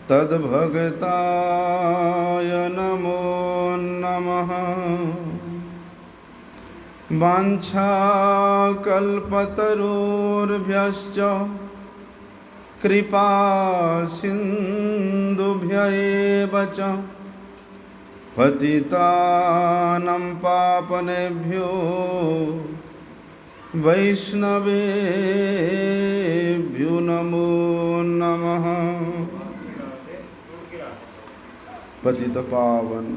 तद्भगताय नमो नमः। वाञ्छाकल्पतरुर्भ्यश्च कृपा सिन्धुभ्य एव च पतितानां पावनेभ्यो वैष्णवेभ्यो नमो नमः। पतित पावन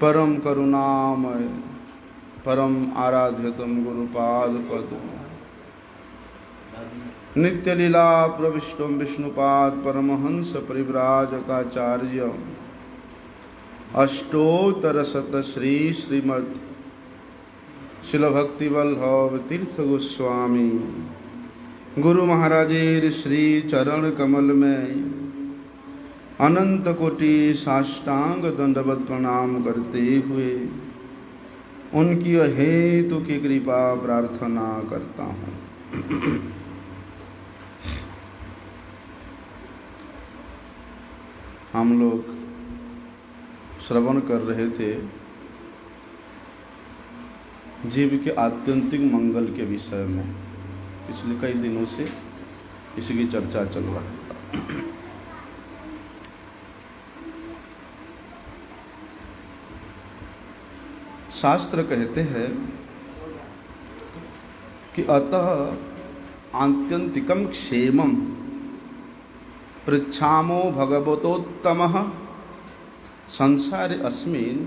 परम करुणामय परम आराध्यतम गुरुपाद पद नित्य लीला प्रविष्टम विष्णुपाद परमहंस परिव्राजकाचार्य अष्टोत्तर शत श्री श्रीमद् शिल भक्ति वल्लभ तीर्थ गोस्वामी गुरु महाराजेर श्री चरण कमल में अनंत कोटि साष्टांग दंडवत प्रणाम करते हुए उनकी हेतु की कृपा प्रार्थना करता हूँ। हम लोग श्रवण कर रहे थे जीव के आत्यंतिक मंगल के विषय में। पिछले कई दिनों से इसी की चर्चा चल रहा है। शास्त्र कहते हैं कि अतः आत्यंतिकम क्षेमम पृच्छामो भगवतोत्तमः संसारे अस्मिन्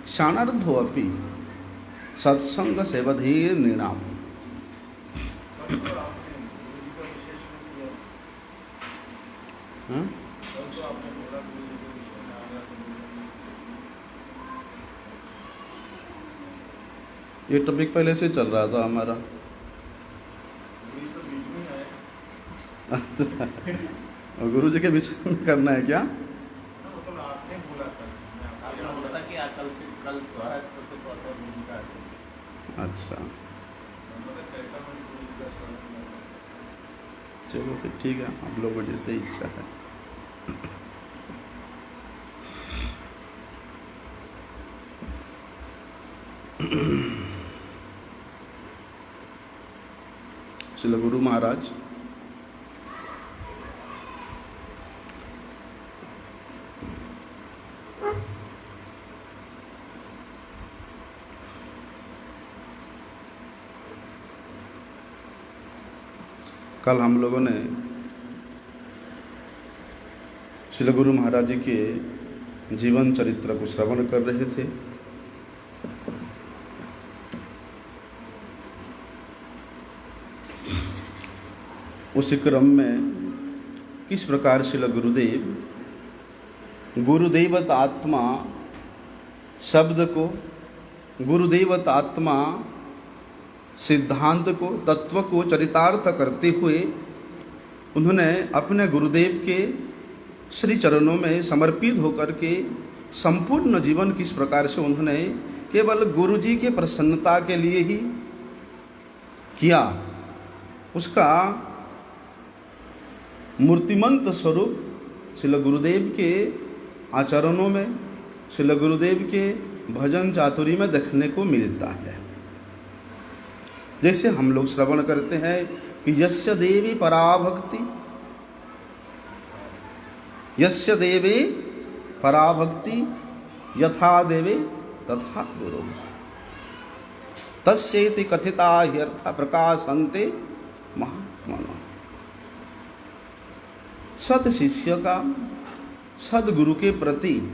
क्षणार्धोऽपि सत्संग सेवधीर नृणाम। ये टॉपिक पहले से चल रहा था हमारा। और गुरु जी के विषय में करना है क्या? अच्छा, चलो फिर ठीक है, आप लोगों की जैसे इच्छा है। श्रील गुरु महाराज कल हम लोगों ने श्रील गुरु महाराज जी के जीवन चरित्र को श्रवण कर रहे थे। उसी क्रम में किस प्रकार श्रील गुरुदेवत आत्मा शब्द को, गुरुदेवत आत्मा सिद्धांत को, तत्व को चरितार्थ करते हुए उन्होंने अपने गुरुदेव के श्री चरणों में समर्पित होकर के संपूर्ण जीवन किस प्रकार से उन्होंने केवल गुरु जी के प्रसन्नता के लिए ही किया, उसका मूर्तिमंत स्वरूप श्रील गुरुदेव के आचरणों में, श्रील गुरुदेव के भजन चातुरी में देखने को मिलता है। जैसे हम लोग श्रवण करते हैं कि यस्य देवी पराभक्ति, यस्य देवे पराभक्ति यथा देवे तथा गुरु तस्येति कथिता ह्यर्थ प्रकाशन्ते महात्मनः। सत शिष्य का सदगुरु के प्रति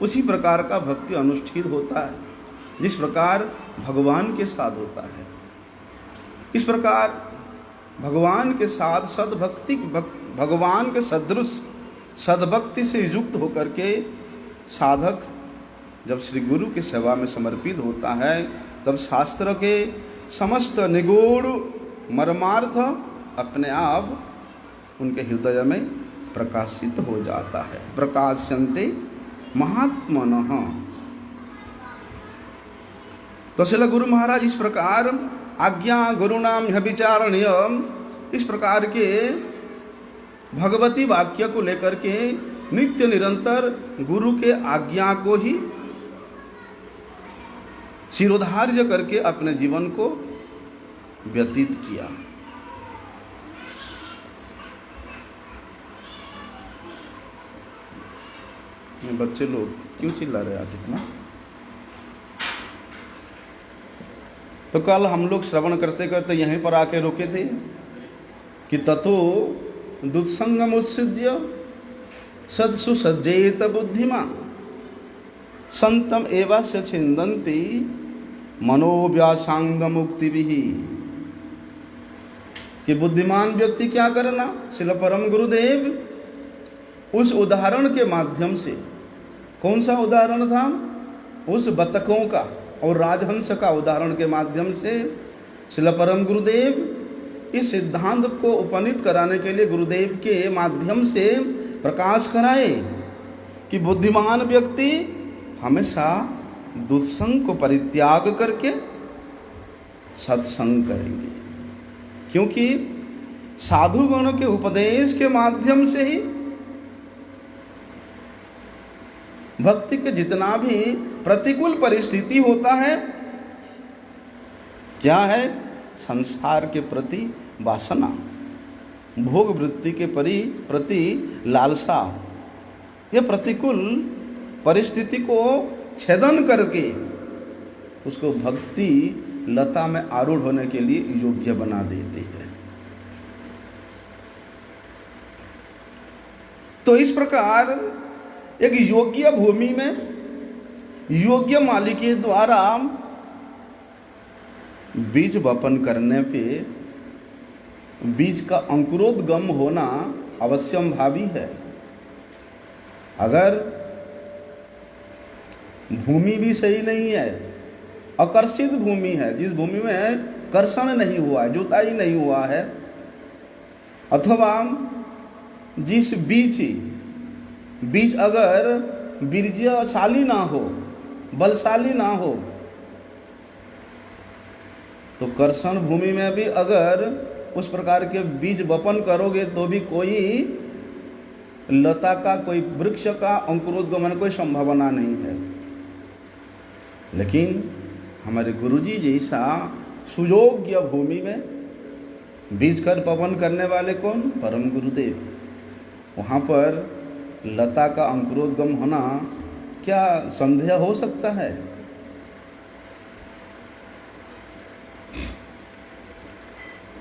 उसी प्रकार का भक्ति अनुष्ठित होता है जिस प्रकार भगवान के साथ होता है। इस प्रकार भगवान के साथ सद्भक्ति, भगवान के सदृश सद्भक्ति से युक्त होकर के साधक जब श्री गुरु की सेवा में समर्पित होता है, तब शास्त्र के समस्त निगूढ़ मर्मार्थ अपने आप उनके हृदय में प्रकाशित हो जाता है। प्रकाशन्ते महात्मनः। तो श्रील गुरु महाराज इस प्रकार आज्ञा गुरुणाम ह्यभिचारणीय, इस प्रकार के भगवती वाक्य को लेकर के नित्य निरंतर गुरु के आज्ञा को ही शिरोधार्य करके अपने जीवन को व्यतीत किया। बच्चे लोग क्यों चिल्ला रहे आज इतना? तो कल हम लोग श्रवण करते करते यहीं पर आके रुके थे कि ततो दुत्संगम उत्सृज्य सत्सु सज्जेत बुद्धिमा संतम एवास्य छिंदन्ति मनोव्यासांग मुक्ति भी। कि बुद्धिमान व्यक्ति क्या करना? श्रील परम गुरुदेव उस उदाहरण के माध्यम से, कौन सा उदाहरण था? उस बतकों का और राजहंस का उदाहरण के माध्यम से श्रील परम गुरुदेव इस सिद्धांत को उपनीत कराने के लिए गुरुदेव के माध्यम से प्रकाश कराए कि बुद्धिमान व्यक्ति हमेशा दुस्संग को परित्याग करके सत्संग करेंगे, क्योंकि साधुगणों के उपदेश के माध्यम से ही भक्ति के जितना भी प्रतिकूल परिस्थिति होता है, क्या है? संसार के प्रति वासना, भोग वृत्ति के प्रति लालसा, यह प्रतिकूल परिस्थिति को छेदन करके उसको भक्ति लता में आरूढ़ होने के लिए योग्य बना देती है। तो इस प्रकार एक योग्य भूमि में योग्य माली के द्वारा बीज वपन करने पे बीज का अंकुरोद्गम होना अवश्यम भावी है। अगर भूमि भी सही नहीं है, आकर्षित भूमि है, जिस भूमि में कर्षण नहीं हुआ है, जुताई नहीं हुआ है, अथवा जिस बीज अगर बीर्जशाली ना हो, बलशाली ना हो, तो कर्षण भूमि में भी अगर उस प्रकार के बीज वपन करोगे तो भी कोई लता का, कोई वृक्ष का अंकुरोद्गमन कोई संभावना नहीं है। लेकिन हमारे गुरुजी जैसा सुयोग्य भूमि में बीज कर वपन करने वाले कौन? परम गुरुदेव। वहाँ पर लता का अंकुरोद्गम होना क्या संदेह हो सकता है?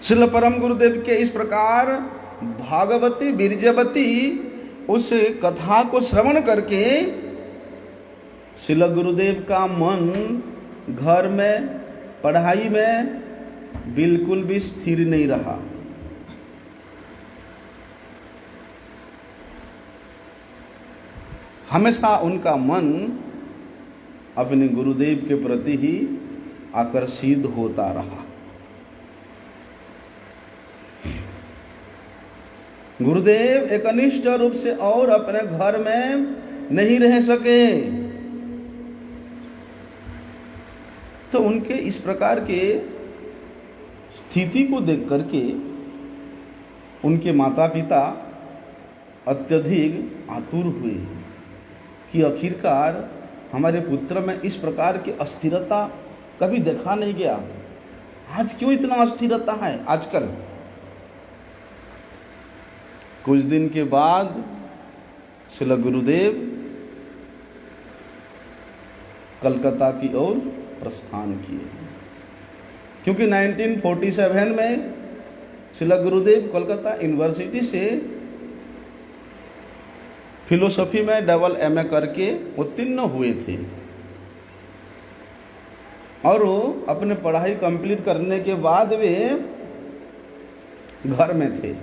श्रील परम गुरुदेव के इस प्रकार भागवती बीर्जवती उस कथा को श्रवण करके श्रील गुरुदेव का मन घर में, पढ़ाई में बिल्कुल भी स्थिर नहीं रहा। हमेशा उनका मन अपने गुरुदेव के प्रति ही आकर्षित होता रहा। गुरुदेव एकनिष्ठ रूप से और अपने घर में नहीं रह सके, तो उनके इस प्रकार के स्थिति को देख करके उनके माता पिता अत्यधिक आतुर हुए कि आखिरकार हमारे पुत्र में इस प्रकार की अस्थिरता कभी देखा नहीं गया, आज क्यों इतना अस्थिरता है आजकल। कुछ दिन के बाद श्रील गुरुदेव कलकत्ता की ओर प्रस्थान किए, क्योंकि 1947 में श्रील गुरुदेव कलकत्ता यूनिवर्सिटी से फिलोसफी में डबल एमए करके उत्तीर्ण हुए थे और वो अपने पढ़ाई कंप्लीट करने के बाद वे घर में थे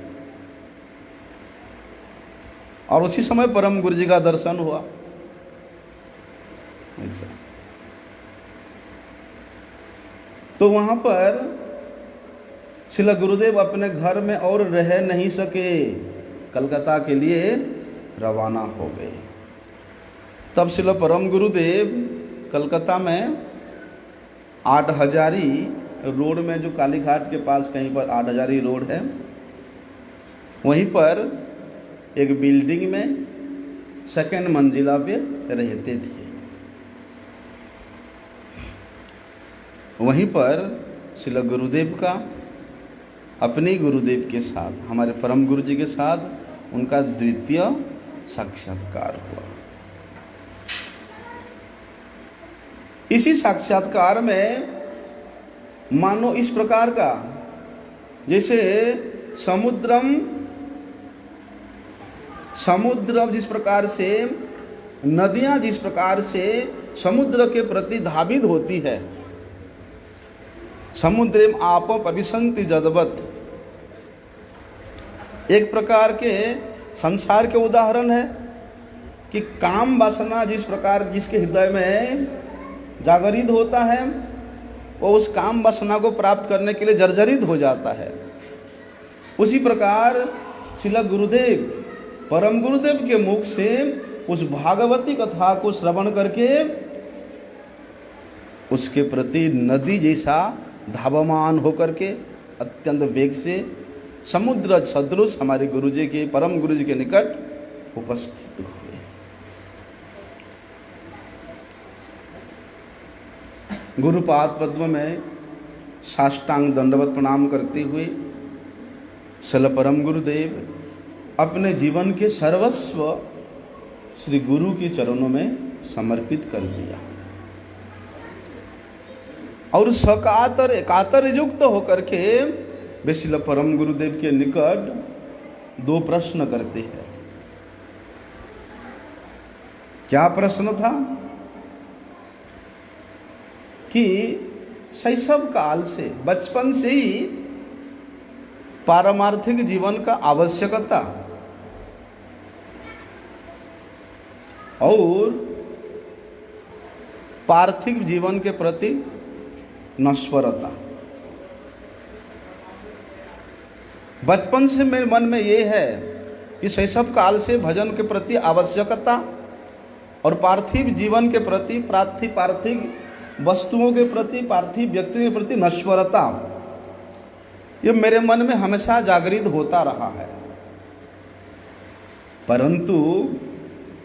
और उसी समय परम गुरु जी का दर्शन हुआ। ऐसा तो वहाँ पर श्रील गुरुदेव अपने घर में और रह नहीं सके, कलकत्ता के लिए रवाना हो गए। तब श्रील परम गुरुदेव कलकत्ता में 8 हजारी रोड में, जो काली घाट के पास कहीं पर 8 हजारी रोड है, वहीं पर एक बिल्डिंग में सेकंड मंजिला पे रहते थे। वहीं पर श्रील गुरुदेव का अपने गुरुदेव के साथ, हमारे परम गुरु जी के साथ उनका द्वितीय साक्षात्कार हुआ। इसी साक्षात्कार में मानो इस प्रकार का, जैसे समुद्र जिस प्रकार से, नदियां जिस प्रकार से समुद्र के प्रति धावित होती है, समुद्रम आप पविशंति जदवत, एक प्रकार के संसार के उदाहरण है कि काम वासना जिस प्रकार जिसके हृदय में जागरित होता है, वो उस काम वासना को प्राप्त करने के लिए जर्जरित हो जाता है। उसी प्रकार श्रील गुरुदेव, परम गुरुदेव के मुख से उस भागवती कथा को श्रवण करके उसके प्रति नदी जैसा धावमान होकर के अत्यंत वेग से समुद्र सदृश हमारे गुरु जी के, परम गुरु जी के निकट उपस्थित हुए। गुरुपाद पद्म में साष्टांग दंडवत प्रणाम करते हुए सल परम गुरुदेव अपने जीवन के सर्वस्व श्री गुरु के चरणों में समर्पित कर दिया और सकातर एकातर युक्त होकर के वे श्रील परम गुरुदेव के निकट दो प्रश्न करते हैं। क्या प्रश्न था कि शैशव काल से, बचपन से ही पारमार्थिक जीवन का आवश्यकता और पार्थिव जीवन के प्रति नश्वरता, बचपन से मेरे मन में ये है कि शैशव काल से भजन के प्रति आवश्यकता और पार्थिव जीवन के प्रति, पार्थिव वस्तुओं के प्रति, पार्थिव व्यक्तियों के प्रति नश्वरता, ये मेरे मन में हमेशा जागृत होता रहा है। परंतु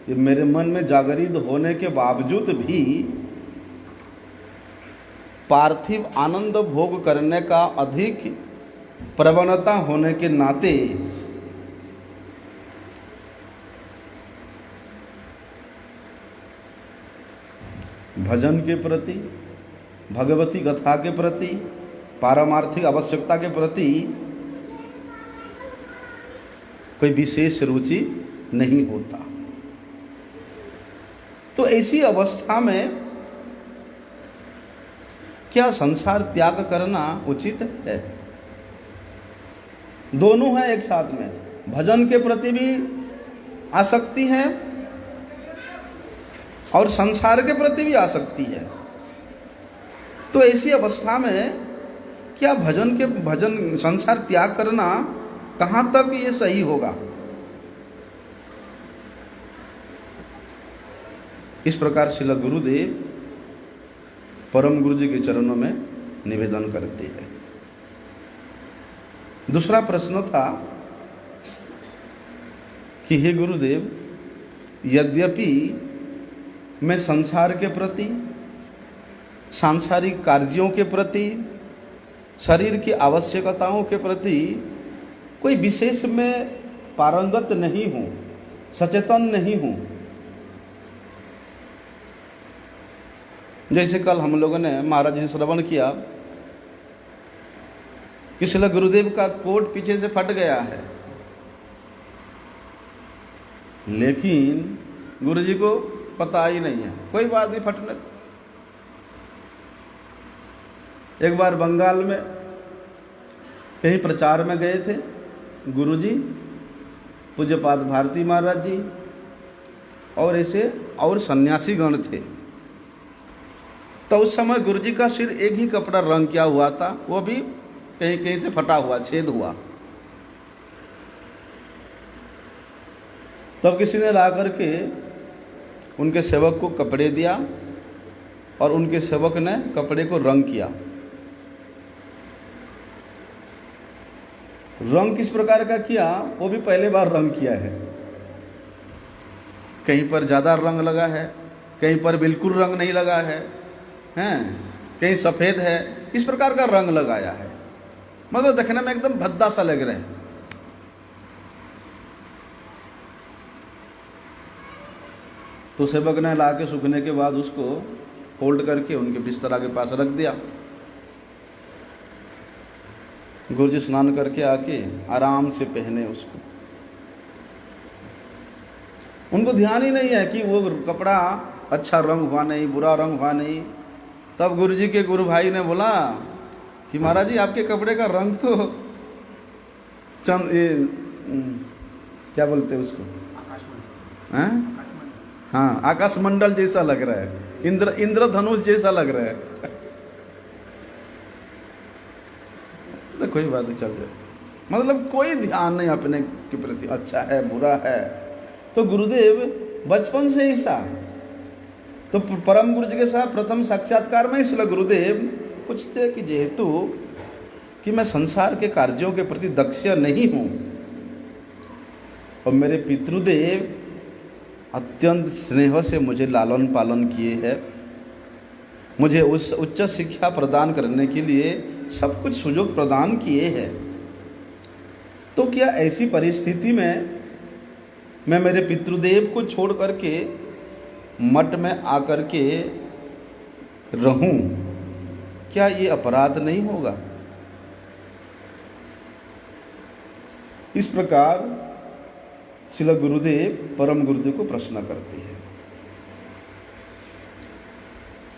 ये मेरे मन में जागृत होने के बावजूद भी पार्थिव आनंद भोग करने का अधिक प्रवणता होने के नाते भजन के प्रति, भगवती कथा के प्रति, पारमार्थिक आवश्यकता के प्रति कोई विशेष रुचि नहीं होता। तो ऐसी अवस्था में क्या संसार त्याग करना उचित है? दोनों है एक साथ में, भजन के प्रति भी आसक्ति है और संसार के प्रति भी आसक्ति है। तो ऐसी अवस्था में क्या भजन संसार त्याग करना कहाँ तक ये सही होगा? इस प्रकार श्रील गुरुदेव परम गुरु जी के चरणों में निवेदन करते हैं। दूसरा प्रश्न था कि हे गुरुदेव, यद्यपि मैं संसार के प्रति, सांसारिक कार्यों के प्रति, शरीर की आवश्यकताओं के प्रति कोई विशेष में पारंगत नहीं हूँ, सचेतन नहीं हूँ। जैसे कल हम लोगों ने महाराज जी श्रवण किया कि श्रील गुरुदेव का कोट पीछे से फट गया है, लेकिन गुरु जी को पता ही नहीं है, कोई बात नहीं फटने। एक बार बंगाल में कहीं प्रचार में गए थे गुरु जी, पूज्यपाद भारती महाराज जी और ऐसे और सन्यासी गण थे। तो उस समय गुरु जी का सिर एक ही कपड़ा रंग किया हुआ था, वो भी कहीं कहीं से फटा हुआ, छेद हुआ। तब किसी ने ला करके उनके सेवक को कपड़े दिया और उनके सेवक ने कपड़े को रंग किया। रंग किस प्रकार का किया, वो भी पहले बार रंग किया है। कहीं पर ज़्यादा रंग लगा है, कहीं पर बिल्कुल रंग नहीं लगा है, हैं, कहीं सफ़ेद है, इस प्रकार का रंग लगाया है। मतलब देखने में एकदम भद्दा सा लग रहा है। तो सेवक ने ला के सूखने के बाद उसको फोल्ड करके उनके बिस्तरा के पास रख दिया। गुरुजी स्नान करके आके आराम से पहने उसको। उनको ध्यान ही नहीं है कि वो कपड़ा अच्छा रंग हुआ नहीं, बुरा रंग हुआ नहीं। तब गुरुजी के गुरु भाई ने बोला कि महाराज जी आपके कपड़े का रंग तो क्या बोलते हैं उसको, हाँ, आकाश मंडल जैसा लग रहा है, इंद्रधनुष जैसा लग रहा है। तो कोई बात नहीं, चल जाए। मतलब कोई ध्यान नहीं अपने के प्रति, अच्छा है बुरा है। तो गुरुदेव बचपन से ही सा, तो परम गुरु जी के साथ प्रथम साक्षात्कार में इसलिए गुरुदेव पूछते कि जेहेतु कि मैं संसार के कार्यों के प्रति दक्ष नहीं हूँ और मेरे पितृदेव अत्यंत स्नेह से मुझे लालन पालन किए हैं, मुझे उस उच्च शिक्षा प्रदान करने के लिए सब कुछ सुयोग प्रदान किए हैं, तो क्या ऐसी परिस्थिति में मैं मेरे पितृदेव को छोड़ करके मठ में आकर के रहूं, क्या ये अपराध नहीं होगा? इस प्रकार श्रील गुरुदेव परम गुरुदेव को प्रश्न करते हैं।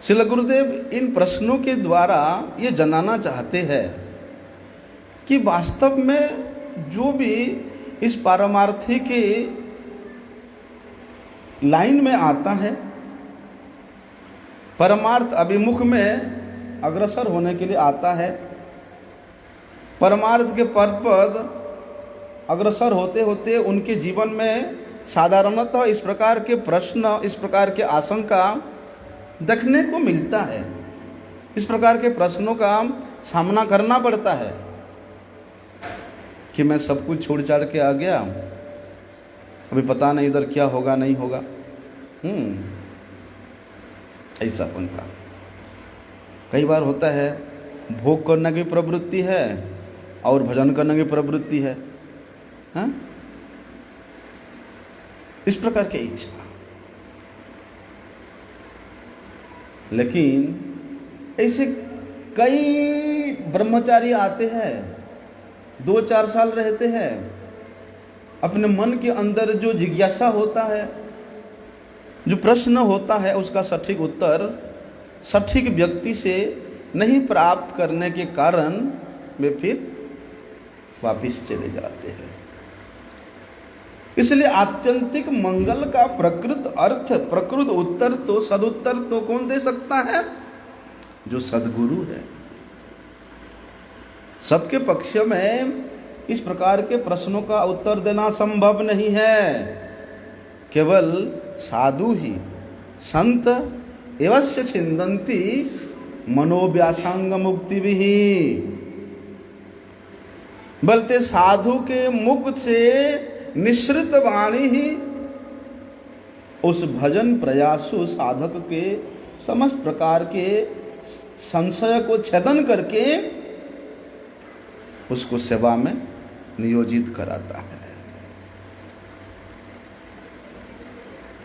श्रील गुरुदेव इन प्रश्नों के द्वारा ये जनाना चाहते हैं कि वास्तव में जो भी इस पारमार्थी के लाइन में आता है, परमार्थ अभिमुख में अग्रसर होने के लिए आता है, परमार्थ के पद पर अग्रसर होते होते उनके जीवन में साधारणतः इस प्रकार के प्रश्न, इस प्रकार के आशंका देखने को मिलता है। इस प्रकार के प्रश्नों का सामना करना पड़ता है कि मैं सब कुछ छोड़ छाड़ के आ गया, अभी पता नहीं इधर क्या होगा नहीं होगा। ऐसा उनका कई बार होता है। भोग करने की प्रवृत्ति है और भजन करने की प्रवृत्ति है, हाँ? इस प्रकार की इच्छा। लेकिन ऐसे कई ब्रह्मचारी आते हैं, 2-4 साल रहते हैं, अपने मन के अंदर जो जिज्ञासा होता है, जो प्रश्न होता है, उसका सटीक उत्तर सटीक व्यक्ति से नहीं प्राप्त करने के कारण वे फिर वापिस चले जाते हैं। इसलिए आत्यंतिक मंगल का प्रकृत अर्थ, प्रकृत उत्तर तो, सदुत्तर तो कौन दे सकता है? जो सदगुरु है। सबके पक्ष में इस प्रकार के प्रश्नों का उत्तर देना संभव नहीं है। केवल साधु ही, संत एवस्य छिंदन्ति मनोव्यासंग मुक्ति भी। बोलते साधु के मुख से निश्रित वाणी ही उस भजन प्रयासु साधक के समस्त प्रकार के संशय को छेदन करके उसको सेवा में नियोजित कराता है।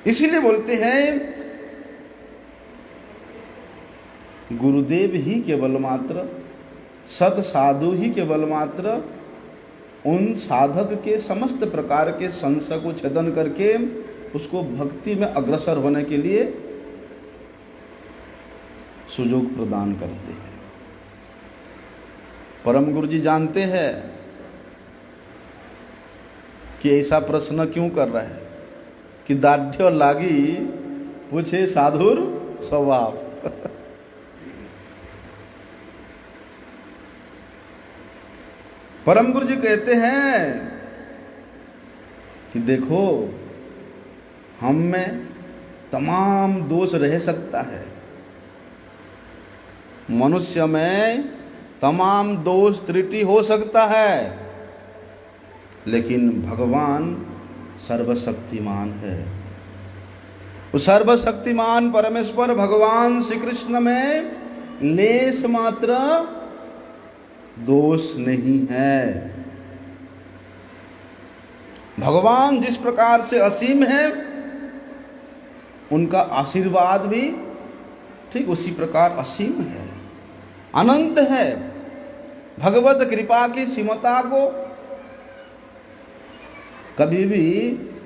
इसीलिए बोलते हैं गुरुदेव ही केवल मात्र, सत साधु ही केवल मात्र उन साधक के समस्त प्रकार के संशय को छेदन करके उसको भक्ति में अग्रसर होने के लिए सुयोग प्रदान करते हैं। परम गुरु जी जानते हैं कि ऐसा प्रश्न क्यों कर रहा है, कि दाढ़्य लागी पूछे साधुर स्वभाव। परम गुरु जी कहते हैं कि देखो, हम में तमाम दोष रह सकता है, मनुष्य में तमाम दोष त्रुटि हो सकता है, लेकिन भगवान सर्वशक्तिमान है। उस सर्वशक्तिमान परमेश्वर भगवान श्री कृष्ण में लेश मात्र दोष नहीं है। भगवान जिस प्रकार से असीम है, उनका आशीर्वाद भी ठीक उसी प्रकार असीम है, अनंत है। भगवत कृपा की सीमता को कभी भी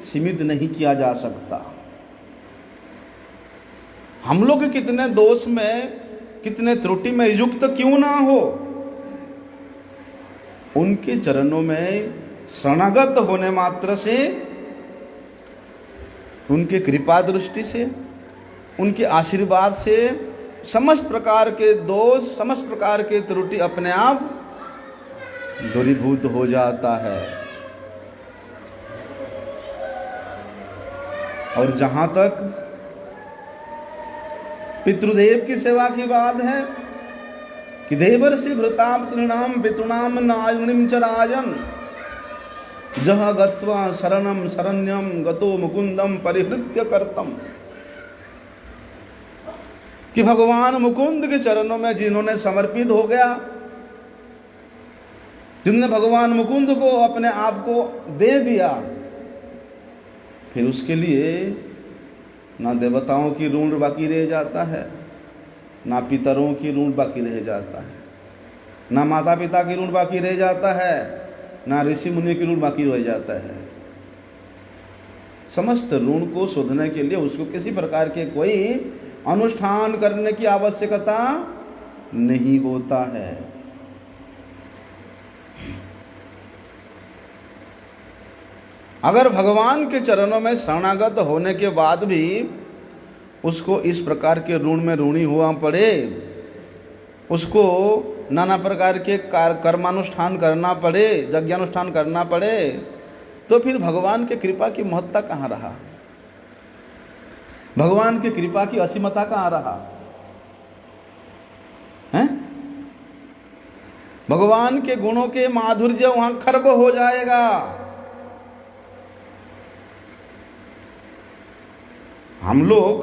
सीमित नहीं किया जा सकता। हम लोग कितने दोष में, कितने त्रुटि में युक्त क्यों ना हो, उनके चरणों में शरणागत होने मात्र से, उनके कृपा दृष्टि से, उनके आशीर्वाद से समस्त प्रकार के दोष, समस्त प्रकार के त्रुटि अपने आप दूरीभूत हो जाता है। और जहां तक पितृदेव की सेवा की बात है कि देवर्षि भृताम तृणाम पितृणाम नायणिम च राजन जह गत्वा शरणम शरण्यम गतो मुकुंदम परिहृत्य करतम, कि भगवान मुकुंद के चरणों में जिन्होंने समर्पित हो गया, जिन्होंने भगवान मुकुंद को अपने आप को दे दिया, फिर उसके लिए ना देवताओं की ऋण बाकी रह जाता है, ना पितरों की ऋण बाकी रह जाता है, ना माता पिता की ऋण बाकी रह जाता है, ना ऋषि मुनि की ऋण बाकी रह जाता है। समस्त ऋण को शोधने के लिए उसको किसी प्रकार के कोई अनुष्ठान करने की आवश्यकता नहीं होता है। अगर भगवान के चरणों में शरणागत होने के बाद भी उसको इस प्रकार के ऋण में ऋणी हुआ पड़े, उसको नाना प्रकार के कर्मानुष्ठान करना पड़े, यज्ञानुष्ठान करना पड़े, तो फिर भगवान के कृपा की महत्ता कहाँ रहा, भगवान की कृपा की असीमता कहाँ रहा है? भगवान के गुणों के माधुर्य वहां खर्ब हो जाएगा। हम लोग,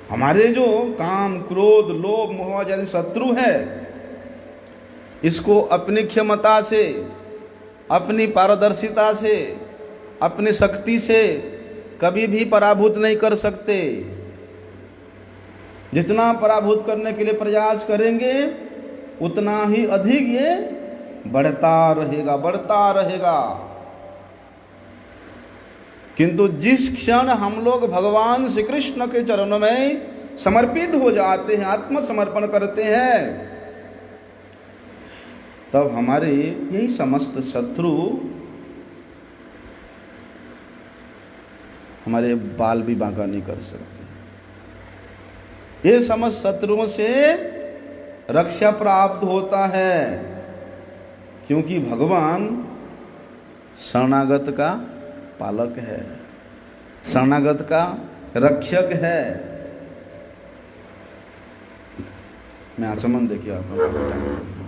हमारे जो काम, क्रोध, लोभ, मोह जैसे शत्रु है, इसको अपनी क्षमता से, अपनी पारदर्शिता से, अपनी शक्ति से कभी भी पराभूत नहीं कर सकते। जितना पराभूत करने के लिए प्रयास करेंगे, उतना ही अधिक ये बढ़ता रहेगा, बढ़ता रहेगा। किंतु जिस क्षण हम लोग भगवान श्री कृष्ण के चरणों में समर्पित हो जाते हैं, आत्मसमर्पण करते हैं, तब हमारे यही समस्त शत्रु हमारे बाल भी बांका नहीं कर सकते। ये समस्त शत्रुओं से रक्षा प्राप्त होता है, क्योंकि भगवान शरणागत का पालक है, शरणागत का रक्षक है। मैं आचमन देखिए आता हूँ।